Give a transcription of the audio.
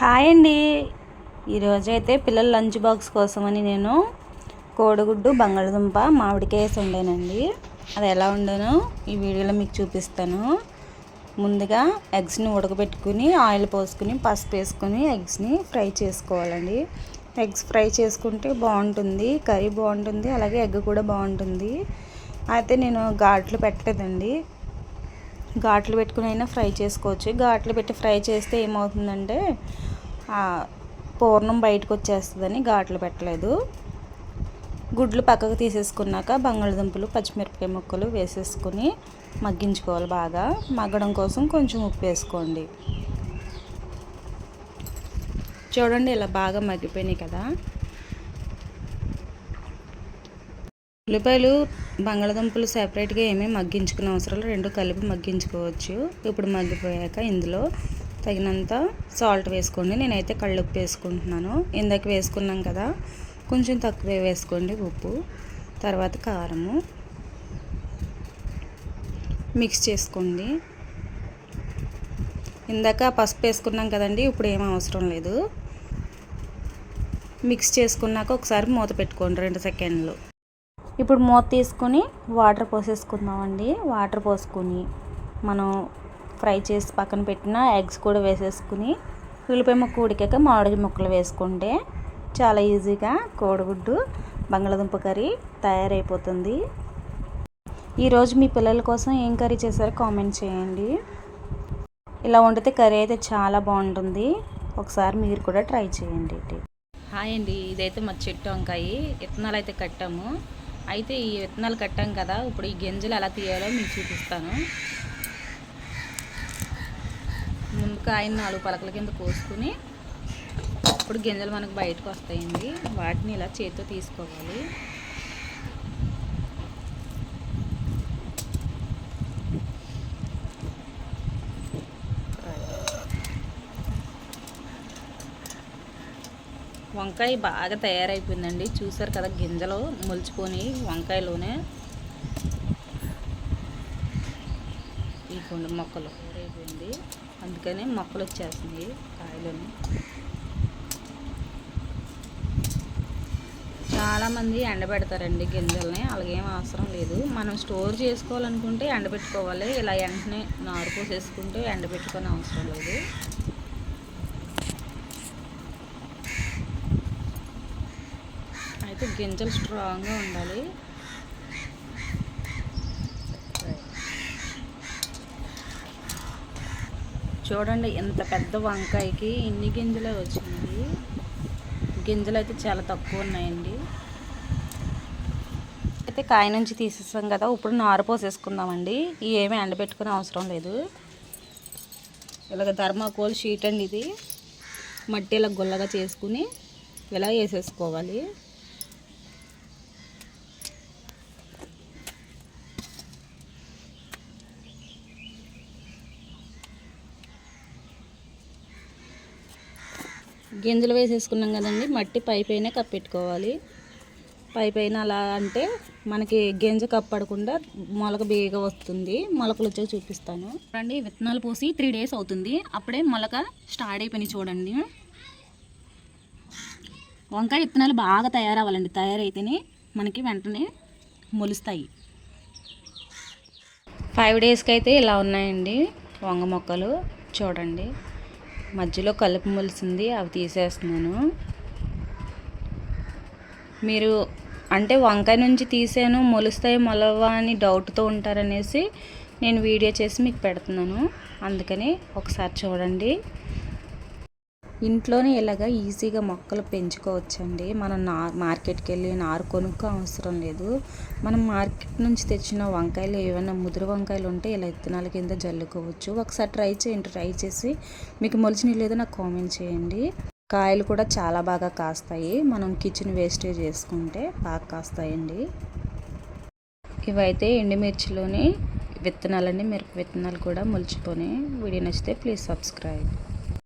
Hi అండి. ఈరోజైతే పిల్లల లంచ్ బాక్స్ కోసమని నేను కోడిగుడ్డు బంగాళదుంప మామిడికాయ వేసి వండానండి. అది ఎలా వండానో ఈ వీడియోలో మీకు చూపిస్తాను. ముందుగా ఎగ్స్ని ఉడకబెట్టుకుని ఆయిల్ పోసుకుని పసుపు వేసుకుని ఎగ్స్ని ఫ్రై చేసుకోవాలండి. ఎగ్స్ ఫ్రై చేసుకుంటే బాగుంటుంది, కర్రీ బాగుంటుంది, అలాగే ఎగ్ కూడా బాగుంటుంది. అయితే నేను ఘాట్లు పెట్టలేదండి, ఘాట్లు పెట్టుకుని అయినా ఫ్రై చేసుకోవచ్చు. ఘాట్లు పెట్టి ఫ్రై చేస్తే ఏమవుతుందంటే పూర్ణం బయటకు వచ్చేస్తుందని ఘాట్లు పెట్టలేదు. గుడ్లు పక్కకు తీసేసుకున్నాక బంగాళదుంపలు పచ్చిమిరపకాయ ముక్కలు వేసేసుకుని మగ్గించుకోవాలి. బాగా మగ్గడం కోసం కొంచెం ఉప్పు వేసుకోండి. చూడండి ఇలా బాగా మగ్గిపోయినాయి కదా. ఉల్లిపాయలు బంగాళదుంపలు సెపరేట్గా ఏమీ మగ్గించుకునే అవసరం లేదు, రెండు కలిపి మగ్గించుకోవచ్చు. ఇప్పుడు మగ్గిపోయాక ఇందులో తగినంత సాల్ట్ వేసుకోండి. నేనైతే కళ్ళుప్పు వేసుకుంటున్నాను. ఇందాక వేసుకున్నాం కదా, కొంచెం తక్కువే వేసుకోండి ఉప్పు. తర్వాత కారము మిక్స్ చేసుకోండి. ఇందాక పసుపు వేసుకున్నాం కదండి, ఇప్పుడు ఏం అవసరం లేదు. మిక్స్ చేసుకున్నాక ఒకసారి మూత పెట్టుకోండి 2 సెకండ్లు. ఇప్పుడు మూత తీసుకొని వాటర్ పోసేసుకుందామండి. వాటర్ పోసుకొని మనం ఫ్రై చేసి పక్కన పెట్టిన ఎగ్స్ కూడా వేసేసుకుని ఉల్లిపాయ ముక్క ఉడికాక మామిడి ముక్కలు వేసుకుంటే చాలా ఈజీగా కోడిగుడ్డు బంగాళదుంప కర్రీ తయారైపోతుంది. ఈరోజు మీ పిల్లల కోసం ఏం కర్రీ చేశారో కామెంట్ చేయండి. ఇలా వండితే కర్రీ అయితే చాలా బాగుంటుంది. ఒకసారి మీరు కూడా ట్రై చేయండి. హాయ్ అండి, ఇదైతే మా చెట్టు వంకాయ విత్తనాలు అయితే కట్టాము. అయితే ఈ విత్తనాలు కట్టాం కదా, ఇప్పుడు ఈ గింజలు ఎలా తీయాలో మీకు చూపిస్తాను. ముందు కాయని 4 పలకల కింద కోసుకుని ఇప్పుడు గింజలు మనకు బయటకు వస్తాయండి. వాటిని ఇలా చేతితో తీసుకోవాలి. వంకాయ బాగా తయారైపోయిందండి. చూసారు కదా, గింజలు మొలిచిపోయి వంకాయలోనే ఈ కొండ మొక్కలు తయారైపోయింది. అందుకని మొక్కలు వచ్చేస్తున్నాయి కాయలను. చాలామంది ఎండబెడతారండి గింజల్ని, అలాగేం అవసరం లేదు. మనం స్టోర్ చేసుకోవాలనుకుంటే ఎండబెట్టుకోవాలి. ఇలా వెంటనే నారు పోసేసుకుంటే ఎండబెట్టుకునే అవసరం లేదు. అయితే గింజలు స్ట్రాంగ్గా ఉండాలి. చూడండి, ఇంత పెద్ద వంకాయకి ఇన్ని గింజలే వచ్చినాయి. గింజలు అయితే చాలా తక్కువ ఉన్నాయండి. అయితే కాయ నుంచి తీసేసాం కదా, ఇప్పుడు నారు పోసేసుకుందామండి. ఏమీ ఎండబెట్టుకునే అవసరం లేదు. ఇలాగ థర్మాకోల్ షీట్ అండి ఇది. మట్టి ఇలా గుల్లగా చేసుకుని ఇలా వేసేసుకోవాలి. గింజలు వేసేసుకున్నాం కదండి, మట్టి పైపైన కప్పెట్టుకోవాలి. పైపైన అలా అంటే మనకి గింజ కప్పడకుండా మొలక బేగా వస్తుంది. మొలకలు వచ్చాక చూపిస్తాను. చూడండి, విత్తనాలు పోసి 3 డేస్ అవుతుంది, అప్పుడే మొలక స్టార్ట్ అయిపోయినాయి. చూడండి, వంకాయ విత్తనాలు బాగా తయారవ్వాలండి. తయారైతేనే మనకి వెంటనే మొలుస్తాయి. 5 డేస్కి అయితే ఇలా ఉన్నాయండి వంగ మొక్కలు. చూడండి, మధ్యలో కలుపు మొలిసింది, అవి తీసేస్తున్నాను. మీరు అంటే వంకాయ నుంచి తీసాను మొలుస్తాయి మొలవా అని డౌట్తో ఉంటారనేసి నేను వీడియో చేసి మీకు పెడుతున్నాను. అందుకని ఒకసారి చూడండి. ఇంట్లోనే ఇలాగ ఈజీగా మొక్కలు పెంచుకోవచ్చండి. మనం మార్కెట్కి వెళ్ళి నారు కొనుక్కో అవసరం లేదు. మనం మార్కెట్ నుంచి తెచ్చిన వంకాయలు ఏమైనా ముదురు వంకాయలు ఉంటే ఇలా విత్తనాల కింద జల్లుకోవచ్చు. ఒకసారి ట్రై చేయండి. ట్రై చేసి మీకు మొలిచిన లేదో నాకు కామెంట్ చేయండి. కాయలు కూడా చాలా బాగా కాస్తాయి. మనం కిచెన్ వేస్టేజ్ చేసుకుంటే బాగా కాస్తాయండి. ఇవైతే ఎండుమిర్చిలోని విత్తనాలన్నీ మిరప విత్తనాలు కూడా మొలిచిపోయి. వీడియో నచ్చితే ప్లీజ్ సబ్స్క్రైబ్.